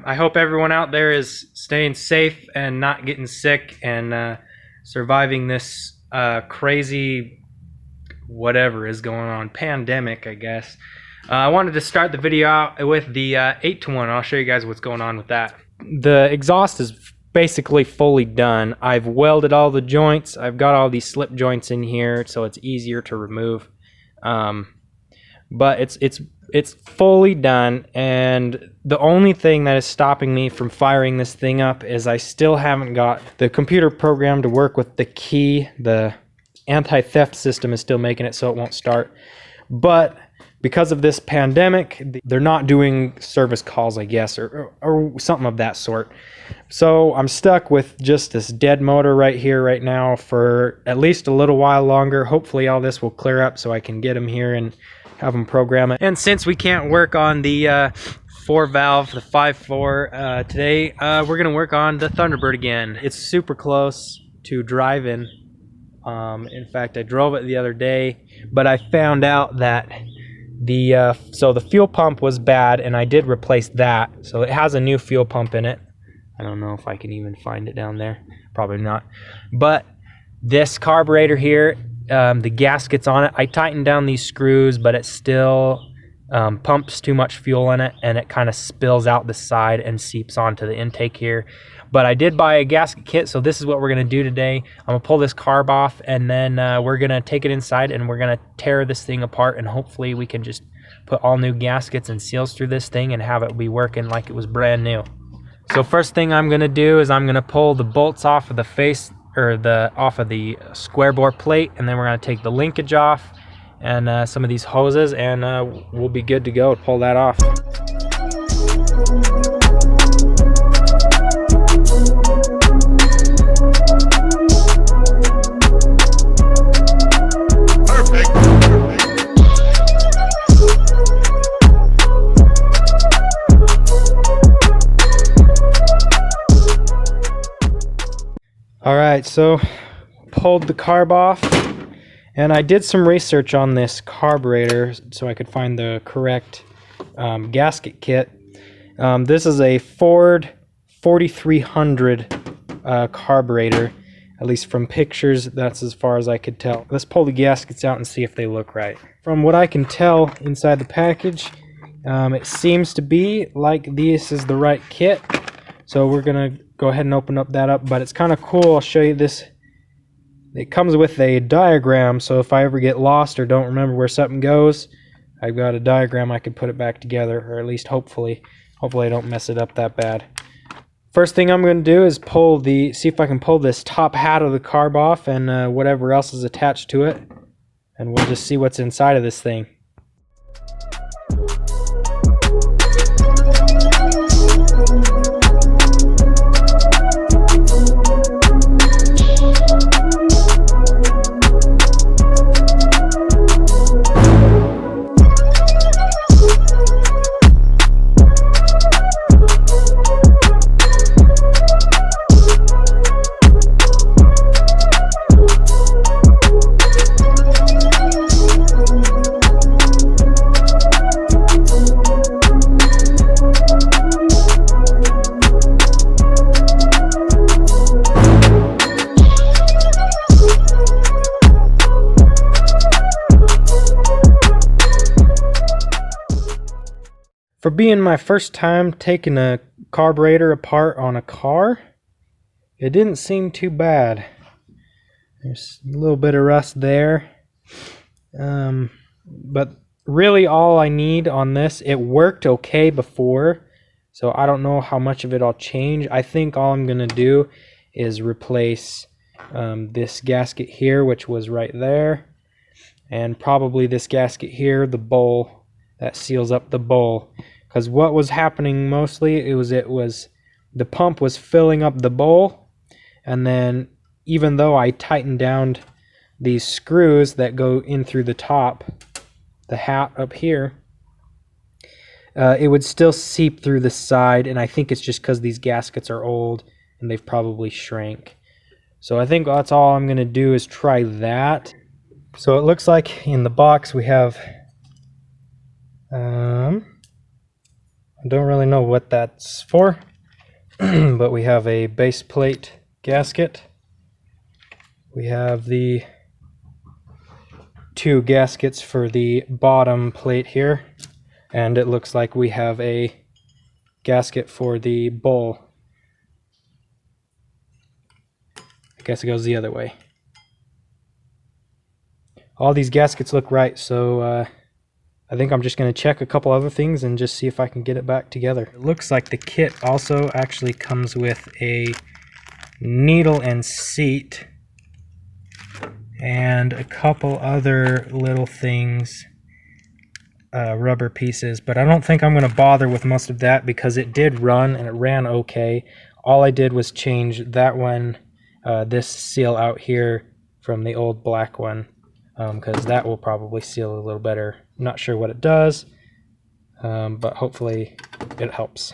I hope everyone out there is staying safe and not getting sick and surviving this crazy whatever is going on, pandemic, I guess. I wanted to start the video out with the 8-to-1. I'll show you guys what's going on with that. The exhaust is basically fully done. I've welded all the joints. I've got all these slip joints in here so it's easier to remove. But it's fully done, and the only thing that is stopping me from firing this thing up is I still haven't got the computer program to work with the key. The anti-theft system is still making it so it won't start. But because of this pandemic, they're not doing service calls, I guess, or something of that sort. So I'm stuck with just this dead motor right here right now for at least a little while longer. Hopefully all this will clear up so I can get them here and have them program it. And since we can't work on the 4-valve, the 5.4 today, we're gonna work on the Thunderbird again. It's super close to driving. In fact, I drove it the other day, but I found out that so the fuel pump was bad, and I did replace that. So it has a new fuel pump in it. I don't know if I can even find it down there. Probably not. But this carburetor here, the gaskets on it, I tightened down these screws, but it still pumps too much fuel in it, and it kind of spills out the side and seeps onto the intake here. But I did buy a gasket kit, so this is what we're going to do today. I'm going to pull this carb off, and then we're going to take it inside, and we're going to tear this thing apart, and hopefully we can just put all new gaskets and seals through this thing and have it be working like it was brand new. So first thing I'm going to do is I'm going to pull the bolts off of the face, or off of the square bore plate, and then we're going to take the linkage off and some of these hoses, and we'll be good to go to pull that off. Alright, so pulled the carb off, and I did some research on this carburetor so I could find the correct gasket kit. This is a Ford 4300 carburetor, at least from pictures. That's as far as I could tell. Let's pull the gaskets out and see if they look right. From what I can tell inside the package, it seems to be like this is the right kit. So we're gonna go ahead and open up that up, but it's kind of cool. I'll show you this. It comes with a diagram, so if I ever get lost or don't remember where something goes, I've got a diagram I can put it back together, or at least hopefully I don't mess it up that bad. First thing I'm going to do is see if I can pull this top hat of the carb off and whatever else is attached to it, and we'll just see what's inside of this thing. For being my first time taking a carburetor apart on a car, it didn't seem too bad. There's a little bit of rust there. But really all I need on this, it worked okay before, so I don't know how much of it I'll change. I think all I'm going to do is replace this gasket here, which was right there, and probably this gasket here, the bowl that seals up the bowl. Because what was happening mostly, it was the pump was filling up the bowl, and then even though I tightened down these screws that go in through the top, the hat up here, it would still seep through the side, and I think it's just because these gaskets are old and they've probably shrank. So I think that's all I'm going to do is try that. So it looks like in the box we have, I don't really know what that's for, but we have a base plate gasket. We have the 2 gaskets for the bottom plate here, and it looks like we have a gasket for the bowl. I guess it goes the other way. All these gaskets look right, so I think I'm just going to check a couple other things and just see if I can get it back together. It looks like the kit also actually comes with a needle and seat and a couple other little things, rubber pieces, but I don't think I'm going to bother with most of that because it did run and it ran okay. All I did was change that one, this seal out here from the old black one, because that will probably seal a little better. I'm not sure what it does, but hopefully it helps.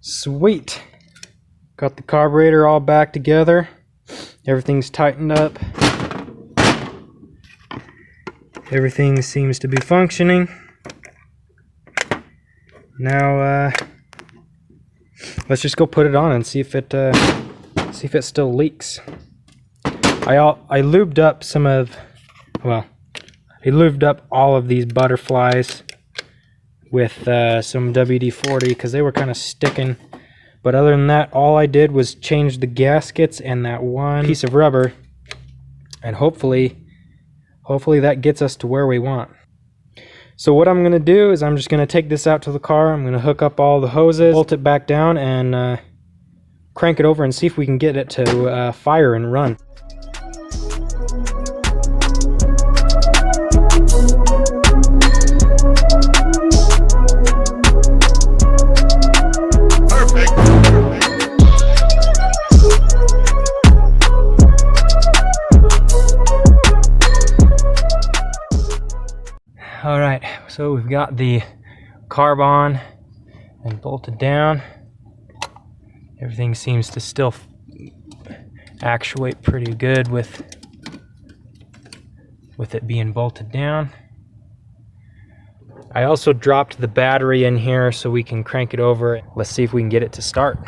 Sweet! Got the carburetor all back together. Everything's tightened up. Everything seems to be functioning. Now let's just go put it on and see if it still leaks. I lubed up some of, well, I lubed up all of these butterflies with some WD-40 because they were kind of sticking. But other than that, all I did was change the gaskets and that one piece of rubber, and hopefully that gets us to where we want. So what I'm going to do is I'm just going to take this out to the car. I'm going to hook up all the hoses, bolt it back down, and crank it over and see if we can get it to fire and run. Alright, so we've got the carb on and bolted down. Everything seems to still actuate pretty good with it being bolted down. I also dropped the battery in here so we can crank it over. Let's see if we can get it to start.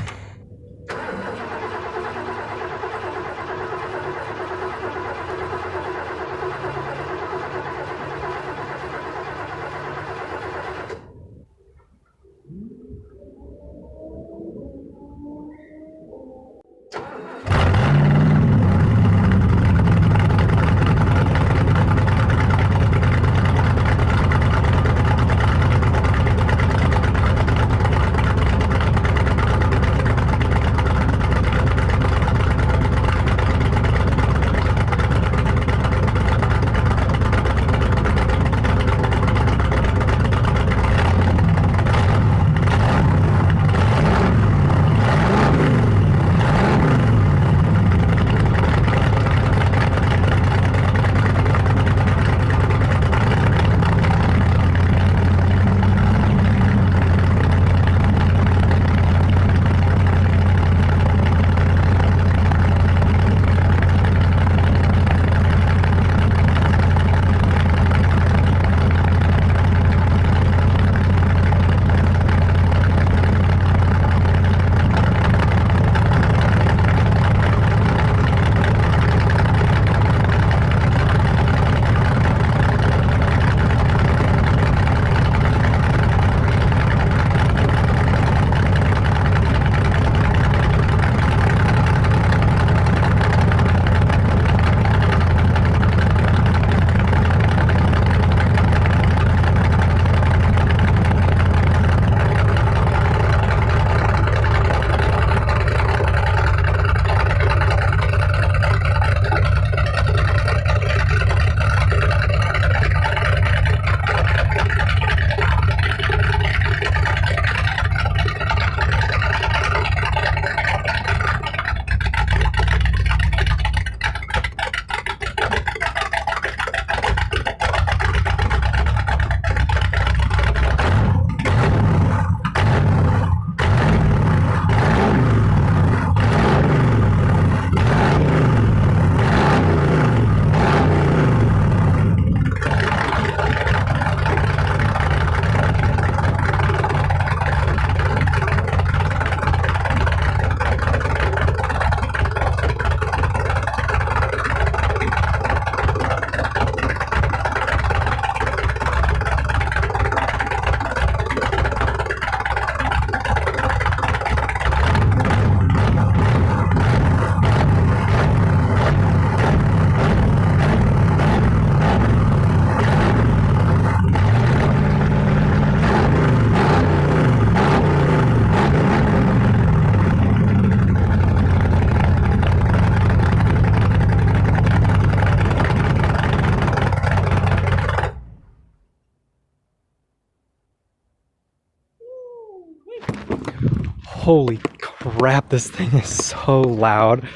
Holy crap, this thing is so loud.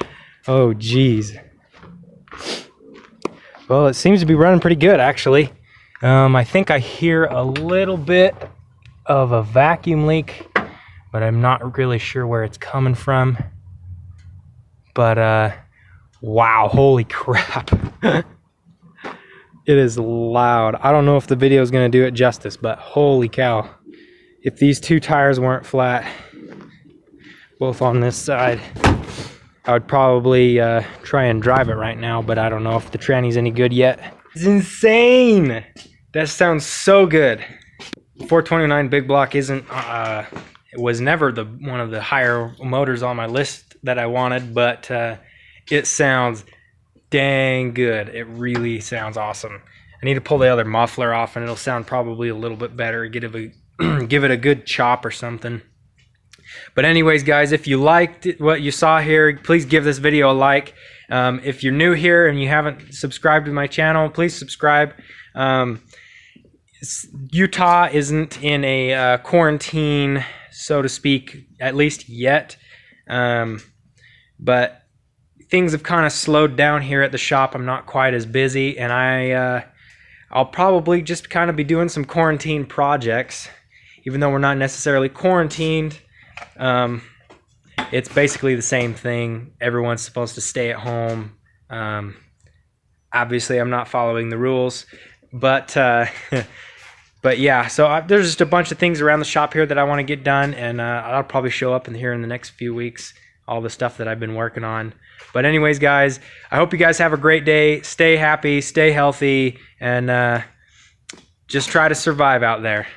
Oh, geez. Well, it seems to be running pretty good, actually. I think I hear a little bit of a vacuum leak, but I'm not really sure where it's coming from. But, wow, holy crap. It is loud. I don't know if the video is going to do it justice, but holy cow. If these two tires weren't flat, both on this side, I would probably try and drive it right now, but I don't know if the tranny's any good yet. It's insane! That sounds so good. 429 big block isn't, it was never one of the higher motors on my list that I wanted, but it sounds dang good. It really sounds awesome. I need to pull the other muffler off and it'll sound probably a little bit better. Give it a good chop or something. But anyways, guys, if you liked what you saw here, please give this video a like. If you're new here and you haven't subscribed to my channel, please subscribe. Utah isn't in a quarantine, so to speak, at least yet. But things have kind of slowed down here at the shop. I'm not quite as busy, and I'll probably just kind of be doing some quarantine projects, even though we're not necessarily quarantined. It's basically the same thing. Everyone's supposed to stay at home. Obviously, I'm not following the rules, but but yeah. So there's just a bunch of things around the shop here that I want to get done, and I'll probably show up here in the next few weeks. All the stuff that I've been working on. But anyways, guys, I hope you guys have a great day. Stay happy, stay healthy, and just try to survive out there.